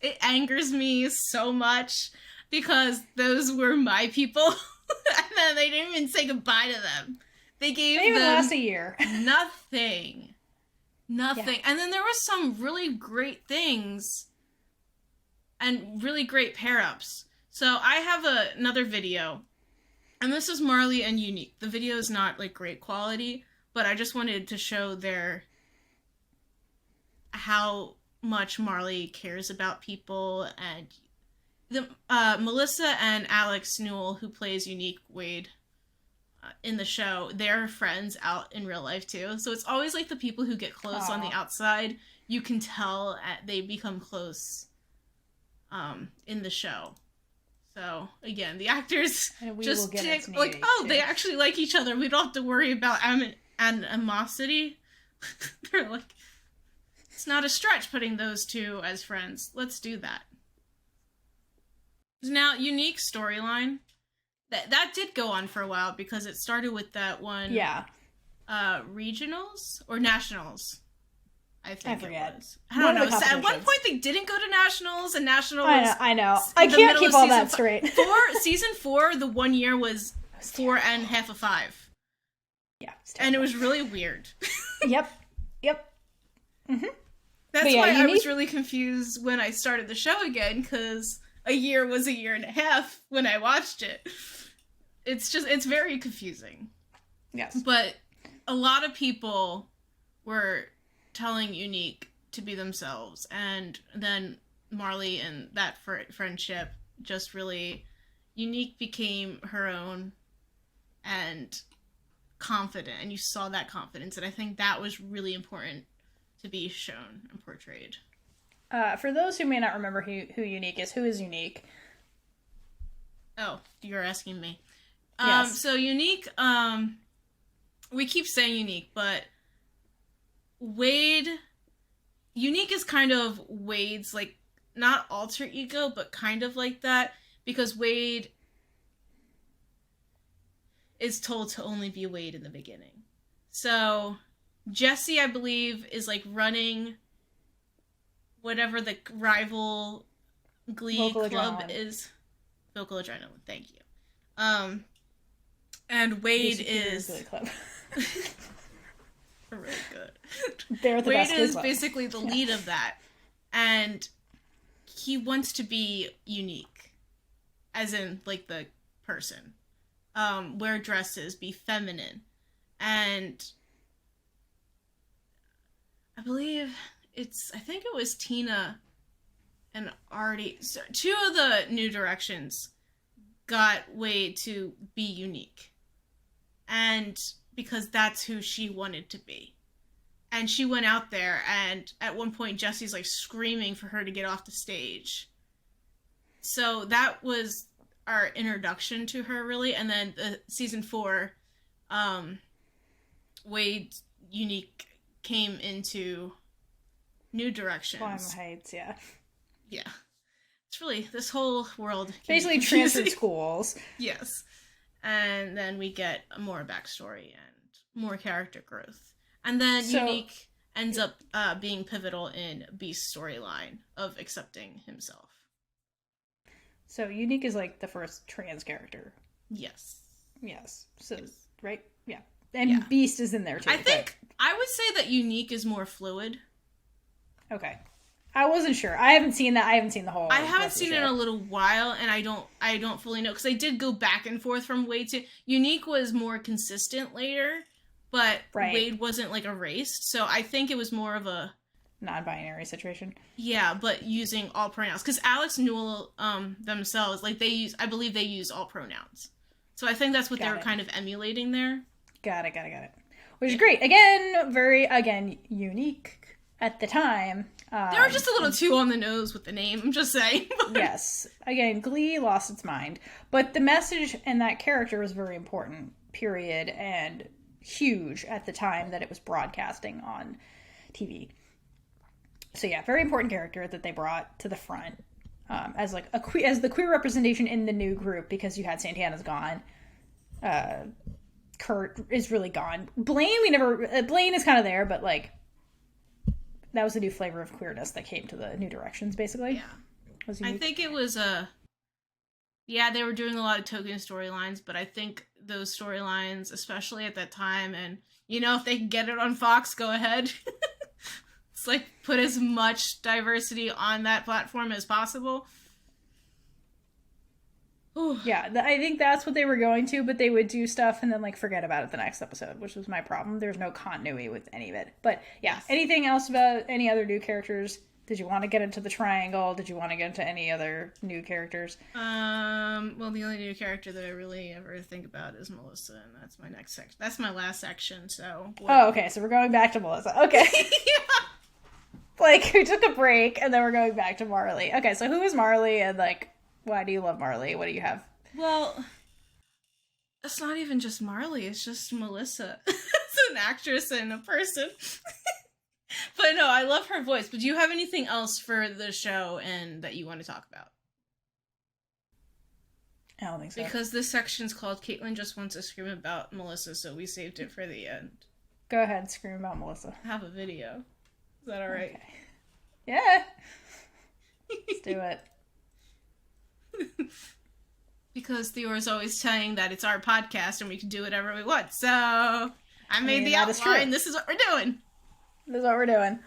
it angers me so much because those were my people. And then they didn't even say goodbye to them. They gave them last a year. Nothing. Yeah. And then there was some really great things and really great pair-ups. So I have another video, and this is Marley and Unique. The video is not like great quality, but I just wanted to show how much Marley cares about people, and the Melissa and Alex Newell, who plays Unique Wade in the show, they're friends out in real life too. So it's always like the people who get close on the outside, you can tell they become close in the show. So again, the actors just take like, they actually like each other. We don't have to worry about animosity. They're like, it's not a stretch putting those two as friends. Let's do that. Now, unique storyline. That did go on for a while because it started with that one. Yeah. Regionals or nationals. I think I forget. It was. I don't know. So at one point they didn't go to nationals, and nationals. I know. I can't keep all that straight. Season 4, the 1 year was 4.5 of 5. Yeah, and it was really weird. Yep. Mm-hmm. That's why I was really confused when I started the show again, because a year was a year and a half when I watched it. It's very confusing. Yes. But a lot of people were telling Unique to be themselves, and then Marley and that friendship just really... Unique became her own and confident, and you saw that confidence, and I think that was really important to be shown and portrayed. For those who may not remember who Unique is, who is Unique? Oh, you're asking me. Yes. So Unique, we keep saying Unique, but Wade... Unique is kind of Wade's, like, not alter ego, but kind of like that, because Wade is told to only be Wade in the beginning. So Jesse, I believe, is like running whatever the rival Glee club is. Vocal Adrenaline, thank you. And Wade is Glee club. really good. They're the Wade best is basically the lead of that, and he wants to be unique, as in like the person. Wear dresses, be feminine, and I think it was Tina and Artie. So 2 of the New Directions got Wade to be unique, and because that's who she wanted to be. And she went out there, and at one point Jesse's like screaming for her to get off the stage. So that was our introduction to her, really. And then season 4, Wade Unique came into New Directions. Climb Heights, yeah. Yeah. It's really, this whole world... Basically transferred schools. Yes. And then we get more backstory and more character growth. And then Unique ends up being pivotal in Beast's storyline of accepting himself. So Unique is like the first trans character. Yes. So, right? Yeah. And Beast is in there too. I think I would say that Unique is more fluid. Okay. I wasn't sure. I haven't seen that. I haven't seen the whole. I haven't seen it in a little while, and I don't fully know, because I did go back and forth from Wade to... Unique was more consistent later, but Wade wasn't like erased, so I think it was more of a non-binary situation. Yeah, but using all pronouns, because Alex Newell themselves, like, I believe they use all pronouns, so I think that's what they were kind of emulating there. Got it. Which is great. Again, very unique at the time. They were just a little too on the nose with the name, I'm just saying. Yes. Again, Glee lost its mind, but the message and that character was very important, period, and huge at the time that it was broadcasting on TV. So yeah, very important character that they brought to the front as like as the queer representation in the new group, because you had Santana's gone, Kurt is really gone. Blaine is kind of there, but like that was a new flavor of queerness that came to the New Directions, basically. Yeah, I think it was they were doing a lot of token storylines, but I think those storylines, especially at that time, and if they can get it on Fox, go ahead. It's like, put as much diversity on that platform as possible. Ooh. Yeah, I think that's what they were going to, but they would do stuff and then like forget about it the next episode, which was my problem. There's no continuity with any of it. But yeah, yes. Anything else about any other new characters? Did you want to get into the triangle? Did you want to get into any other new characters? Well, the only new character that I really ever think about is Melissa, and that's my next section. That's my last section, so... Oh, okay, so we're going back to Melissa. Okay. Yeah. Like, we took a break, and then we're going back to Marley. Okay, so who is Marley, and like, why do you love Marley? What do you have? Well, it's not even just Marley, it's just Melissa. It's an actress and a person. But no, I love her voice. But do you have anything else for the show and that you want to talk about? I don't think so. Because this section's called Kaitlynn Just Wants to Scream About Melissa, so we saved it for the end. Go ahead, scream about Melissa. I have a video. Is that alright? Okay. Yeah. Let's do it. Because Theora's always saying that it's our podcast and we can do whatever we want. So I made the outline. This is what we're doing. This is what we're doing.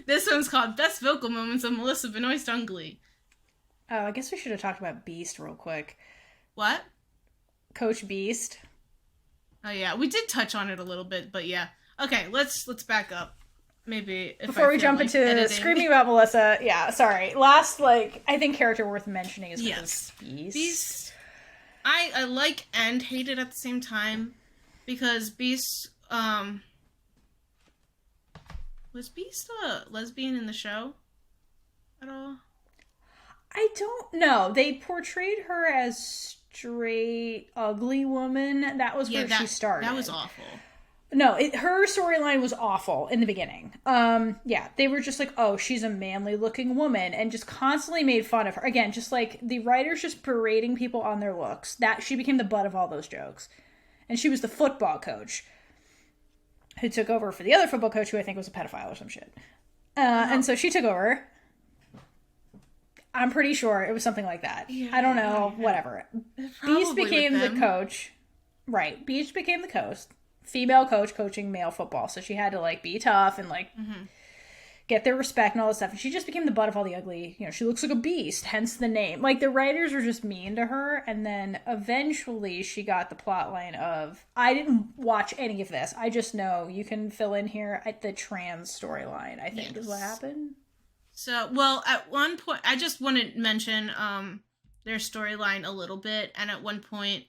This one's called Best Vocal Moments of Melissa Benoist on Glee. Oh, I guess we should have talked about Beast real quick. What? Coach Beast. Oh yeah, we did touch on it a little bit, but yeah. Okay, let's back up. Maybe before we jump into screaming about Melissa, yeah, sorry. Last, I think character worth mentioning is Beast. Beast. I like and hate it at the same time because Beast, was Beast a lesbian in the show at all? I don't know. They portrayed her as straight, ugly woman. That was where she started. That was awful. No, her storyline was awful in the beginning. They were just like, oh, she's a manly looking woman, and just constantly made fun of her. Again, just like the writers just parading people on their looks. That she became the butt of all those jokes. And she was the football coach who took over for the other football coach who I think was a pedophile or some shit. And so she took over. I'm pretty sure it was something like that. Yeah, I don't know, whatever. Beast became the coach. Right. Beast became the coach. Female coach coaching male football. So she had to be tough and get their respect and all this stuff. And she just became the butt of all the ugly, she looks like a beast, hence the name. The writers were just mean to her. And then eventually she got the plot line of, I didn't watch any of this. I just know you can fill in here at the trans storyline, I think is what happened. So, well, at one point, I just want to mention their storyline a little bit. And at one point,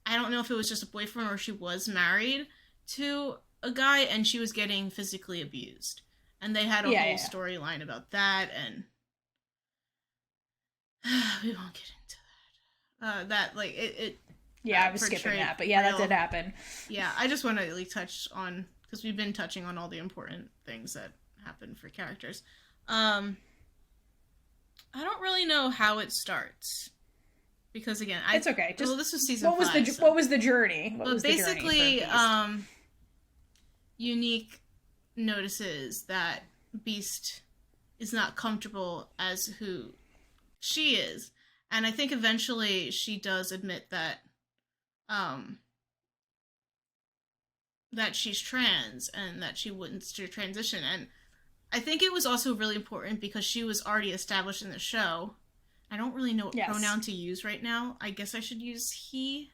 I don't know if it was just a boyfriend or she was married to a guy and she was getting physically abused. And they had a whole storyline about that, and we won't get into that. I was skipping that, but that did happen. Yeah, I just want to touch on, because we've been touching on all the important things that happen for characters. I don't really know how it starts. Because again, it's okay. This was season 5. What was the journey? Basically, Unique notices that Beast is not comfortable as who she is, and I think eventually she does admit that that she's trans and that she wants to transition. And I think it was also really important because she was already established in the show. I don't really know what pronoun to use right now. I guess I should use he.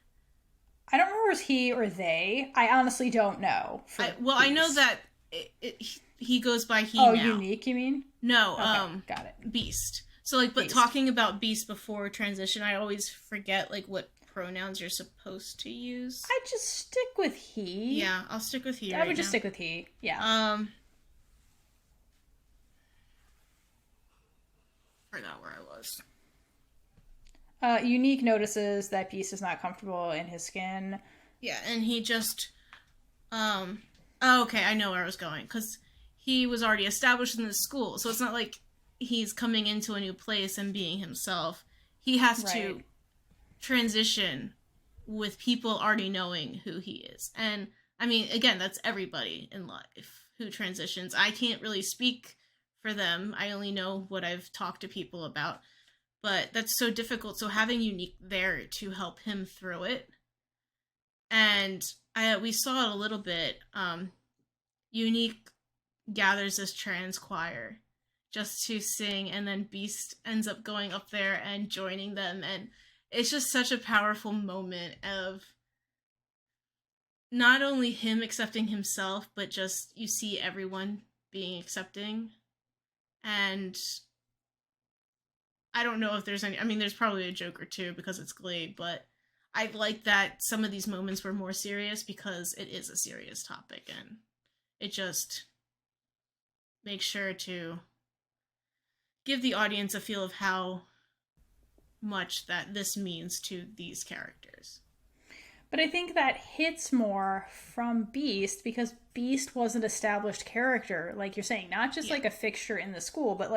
I don't remember if it was he or they. I honestly don't know. I know that he goes by he now. Oh, Unique, you mean? No, okay, got it. Beast. So, but talking about Beast before transition, I always forget, what pronouns you're supposed to use. I just stick with he. Yeah, I'll stick with he I would just stick with he, yeah. Forgot where I was. Unique notices that Beast is not comfortable in his skin. Yeah, and he just... okay, I know where I was going. Because he was already established in the school. So it's not like he's coming into a new place and being himself. He has to transition with people already knowing who he is. And, I mean, again, that's everybody in life who transitions. I can't really speak for them. I only know what I've talked to people about. But that's so difficult. So having Unique there to help him through it. And we saw it a little bit. Unique gathers this trans choir just to sing. And then Beast ends up going up there and joining them. And it's just such a powerful moment of not only him accepting himself, but just you see everyone being accepting. And I don't know if there's any... I mean, there's probably a joke or two because it's Glee, but I like that some of these moments were more serious because it is a serious topic, and it just makes sure to give the audience a feel of how much that this means to these characters. But I think that hits more from Beast because Beast was an established character, like you're saying, not just a fixture in the school, but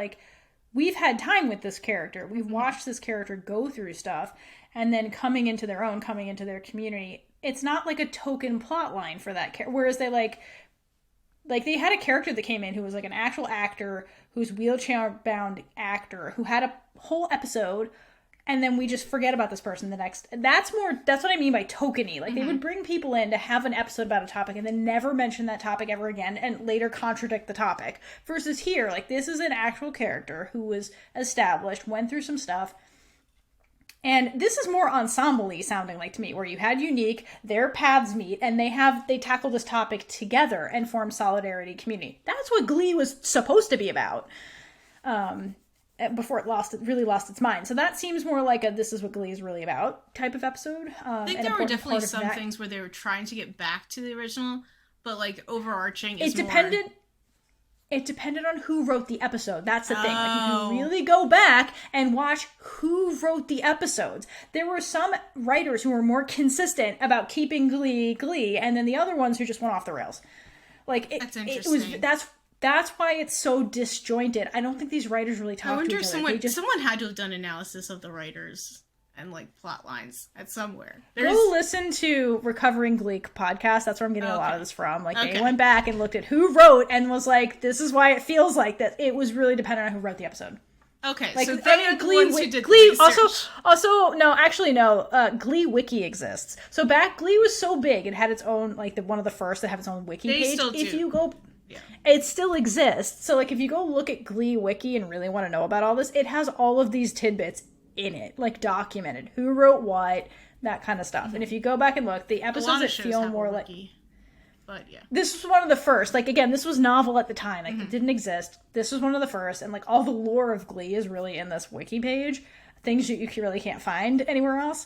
we've had time with this character. We've watched this character go through stuff and then coming into their own, coming into their community. It's not like a token plot line for that character. Whereas they like they had a character that came in who was like an actual actor, who's wheelchair-bound actor, who had a whole episode, and then we just forget about this person the next. That's what I mean by tokeny. Like, they would bring people in to have an episode about a topic and then never mention that topic ever again and later contradict the topic. Versus here, like, this is an actual character who was established, went through some stuff. And this is more ensemble-y sounding like to me, where you had Unique, their paths meet, and they tackle this topic together and form solidarity community. That's what Glee was supposed to be about. Before it really lost its mind. So that seems more like a this is what Glee is really about type of episode. I think there were definitely some things where they were trying to get back to the original, but like overarching is It depended on who wrote the episode. That's the thing. Like, if you really go back and watch who wrote the episodes, there were some writers who were more consistent about keeping Glee, and then the other ones who just went off the rails. Like, that's interesting. That's why it's so disjointed. I don't think these writers really talk to each other. Someone had to have done analysis of the writers and like plot lines at somewhere. Go listen to Recovering Glee podcast. That's where I'm getting a lot of this from. Like, they went back and looked at who wrote and was like, this is why it feels like that. It was really dependent on who wrote the episode. Okay, like, so they are the ones who did Glee. No, Glee Wiki exists. So back, Glee was so big, it had its own, like, one of the first that have its own wiki page. Still do. If you go... Yeah. It still exists. So, like, if you go look at Glee Wiki and really want to know about all this, it has all of these tidbits in it, like, documented. Who wrote what, that kind of stuff. And if you go back and look, the episodes that feel more like... But, yeah. This was one of the first. Like, again, this was novel at the time. Like, it didn't exist. This was one of the first. And, like, all the lore of Glee is really in this wiki page. Things that you really can't find anywhere else.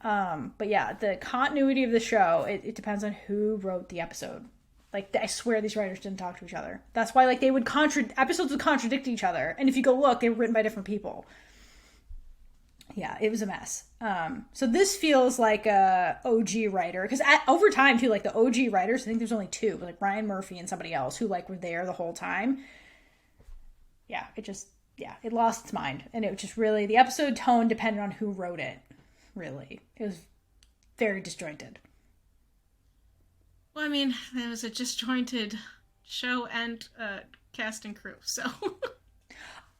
But, yeah, the continuity of the show, it depends on who wrote the episode. Like, I swear these writers didn't talk to each other. That's why, like, episodes would contradict each other. And if you go look, they were written by different people. Yeah, it was a mess. So this feels like a OG writer. Because over time, too, like, the OG writers, I think there's only two. But, like, Ryan Murphy and somebody else who, like, were there the whole time. Yeah, it lost its mind. And it was just really, the episode tone depended on who wrote it. Really. It was very disjointed. Well, I mean, it was a disjointed show and cast and crew, so...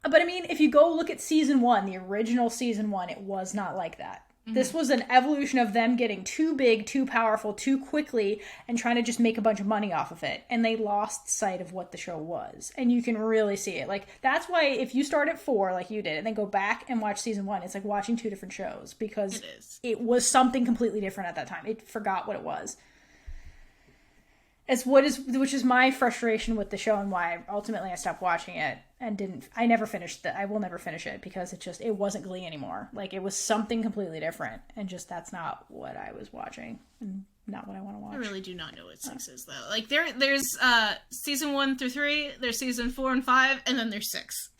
But, I mean, if you go look at season 1, the original season 1, it was not like that. Mm-hmm. This was an evolution of them getting too big, too powerful, too quickly, and trying to just make a bunch of money off of it. And they lost sight of what the show was. And you can really see it. Like, that's why if you start at 4, like you did, and then go back and watch season 1, it's like watching 2 different shows. Because it was something completely different at that time. It forgot what it was. Which is my frustration with the show and why ultimately I stopped watching it and I never finished I will never finish it because it wasn't Glee anymore. Like, it was something completely different and just that's not what I was watching and not what I want to watch. I really do not know what 6 is though. Like, there's season 1 through 3, there's season 4 and 5, and then there's 6.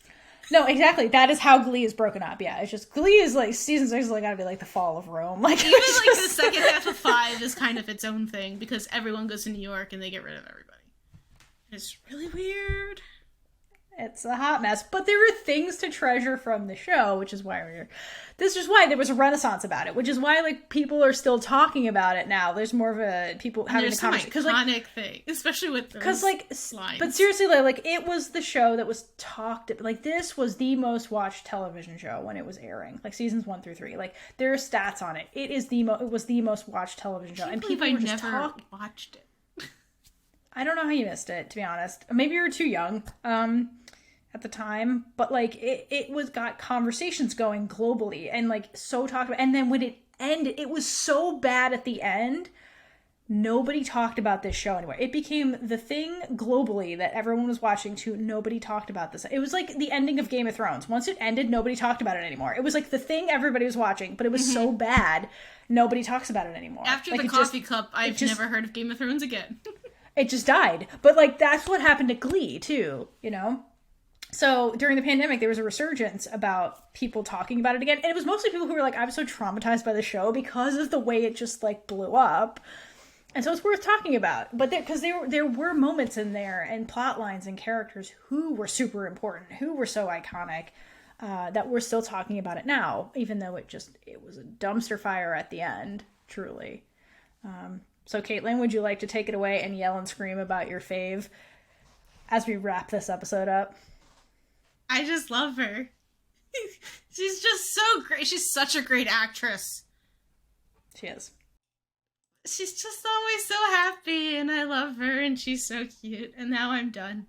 No, exactly. That is how Glee is broken up. Yeah, it's just Glee is like season 6 is like gotta be like the fall of Rome. Like, even like the second half of 5 is kind of its own thing because everyone goes to New York and they get rid of everybody. It's really weird. It's a hot mess, but there are things to treasure from the show, which is why this is why there was a renaissance about it, which is why, like, people are still talking about it now. There's more of a people having a conversation. There's some iconic thing, especially with those lines. But seriously, like, it was the show that was like, this was the most watched television show when it was airing, like seasons 1 through 3. Like, there are stats on it. It was the most watched television show, and people were just talking. Watched it. I don't know how you missed it, to be honest. Maybe you were too young. At the time, but like it got conversations going globally and like so talked about, and then when it ended, it was so bad at the end, nobody talked about this show anywhere. It became the thing globally that everyone was watching to nobody talked about this. It was like the ending of Game of Thrones. Once it ended, nobody talked about it anymore. It was like the thing everybody was watching, but it was so bad, nobody talks about it anymore. After like the coffee cup, I've never heard of Game of Thrones again. It just died. But like that's what happened to Glee too, you know? So during the pandemic, there was a resurgence about people talking about it again. And it was mostly people who were like, I was so traumatized by the show because of the way it just like blew up. And so it's worth talking about. But because there were moments in there and plot lines and characters who were super important, who were so iconic, that we're still talking about it now, even though it was a dumpster fire at the end, truly. So Kaitlynn, would you like to take it away and yell and scream about your fave as we wrap this episode up? I just love her. She's just so great. She's such a great actress. She is. She's just always so happy, and I love her, and she's so cute. And now I'm done.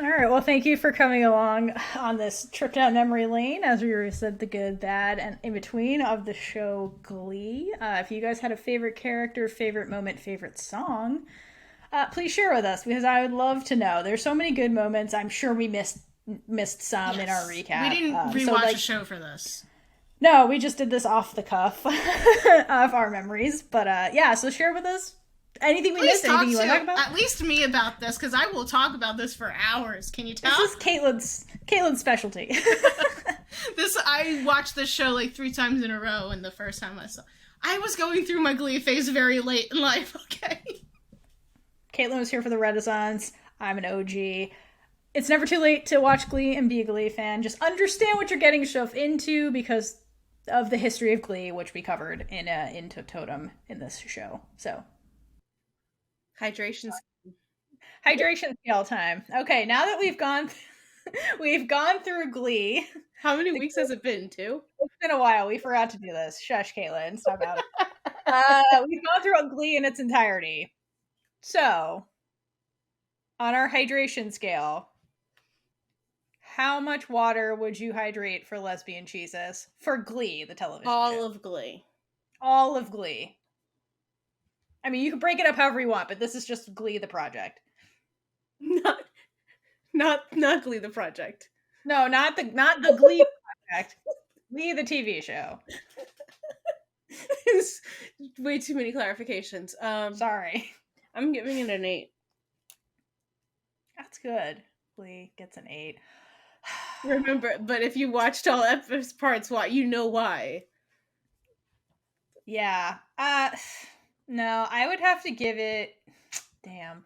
All right, well, thank you for coming along on this trip down memory lane as we said the good, bad, and in between of the show Glee. If you guys had a favorite character, favorite moment, favorite song, please share with us, because I would love to know. There's so many good moments. I'm sure we missed some in our recap. We didn't rewatch a show for this. No, we just did this off the cuff of our memories. But yeah, so share with us anything we missed, anything you want to talk about. At least me about this, because I will talk about this for hours. Can you tell? This is Kaitlyn's specialty. I watched this show like 3 times in a row, and the first time I was going through my Glee phase very late in life, okay? Kaitlynn was here for the Renaissance. I'm an OG. It's never too late to watch Glee and be a Glee fan. Just understand what you're getting yourself into because of the history of Glee, which we covered in Totem in this show. So, hydration scale time. Okay, now that we've gone through Glee. How many weeks has it been? 2? It's been a while. We forgot to do this. Shush, Kaitlynn. Stop out. We've gone through Glee in its entirety. So, on our hydration scale, how much water would you hydrate for Lesbian Jesus? For Glee, the television All show. of Glee. All of Glee. I mean, you can break it up however you want, but this is just Glee, the project. Not Glee, the project. No, not the Glee project. Glee, the TV show. It's way too many clarifications. Sorry. I'm giving it an 8. That's good. Glee gets an 8. Remember, but if you watched all parts, you know why. Yeah. No, I would have to give it. Damn.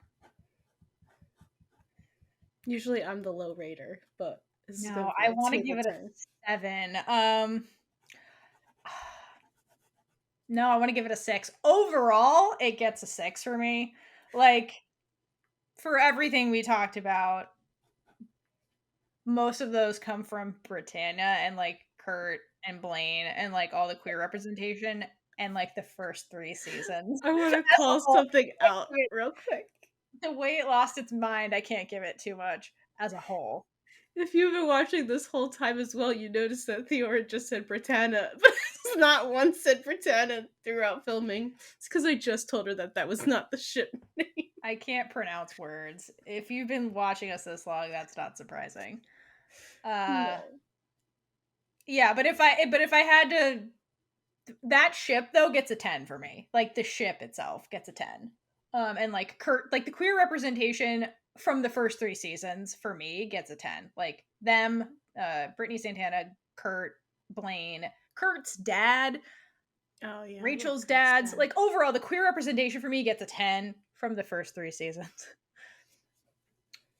Usually I'm the low rater, but no, I want to give it a 7. No, I want to give it a 6. Overall, it gets a 6 for me. Like, for everything we talked about, most of those come from Britannia and like Kurt and Blaine and like all the queer representation and like the first 3 seasons. I want to call something out real quick. The way it lost its mind, I can't give it too much as a whole. If you've been watching this whole time as well, you noticed that Theora just said Britannia, but it's not once said Britannia throughout filming. It's because I just told her that was not the ship name. I can't pronounce words. If you've been watching us this long, that's not surprising. No. Yeah, but if I had to, that ship though gets a 10 for me. Like the ship itself gets a 10. And like Kurt, like the queer representation from the first 3 seasons for me gets a 10. Like them, Brittany Santana, Kurt, Blaine, Kurt's dad, oh yeah, Rachel's dad's, like overall the queer representation for me gets a 10 from the first 3 seasons.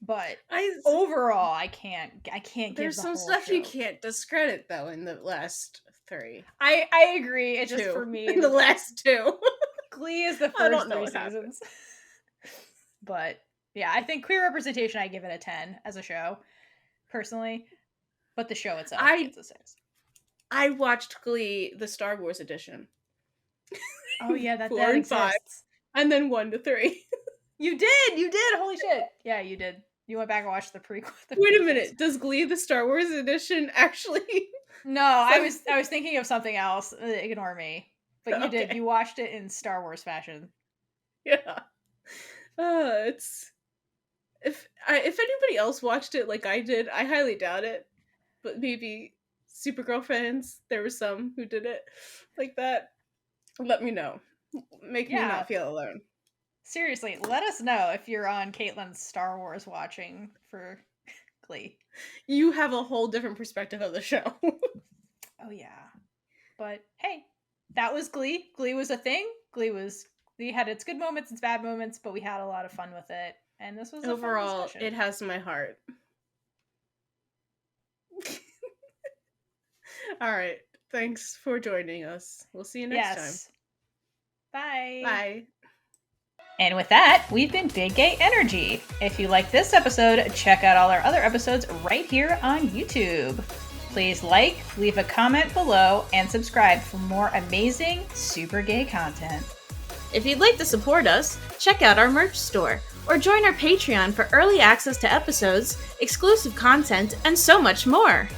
But overall, I can't give there's the some whole stuff show. you can't discredit though in the last 3. I agree. It's just for me in the last 2. Glee is the first 3 seasons. But yeah, I think queer representation, I give it a 10 as a show, personally. But the show itself gets a 6. I watched Glee, the Star Wars edition. Oh yeah, that 4 and exists. 5, and then 1 to 3. You did. Holy shit. Yeah, you did. You went back and watched the prequel. Wait a minute. Does Glee, the Star Wars edition, actually? No, I was thinking of something else. Ignore me. But you did. You watched it in Star Wars fashion. Yeah. It's if anybody else watched it like I did, I highly doubt it. But maybe Supergirl fans, there were some who did it like that. Let me know. Make me not feel alone. Seriously, let us know if you're on Kaitlyn's Star Wars watching for Glee. You have a whole different perspective of the show. Oh yeah. But hey, that was Glee. Glee was a thing. Glee had its good moments, its bad moments, but we had a lot of fun with it. And this was overall, a fun discussion. it has my heart. All right. Thanks for joining us. We'll see you next time. Bye. Bye. And with that, we've been Big Gay Energy. If you like this episode, check out all our other episodes right here on YouTube. Please leave a comment below, and subscribe for more amazing, super gay content. If you'd like to support us, check out our merch store, or join our Patreon for early access to episodes, exclusive content, and so much more.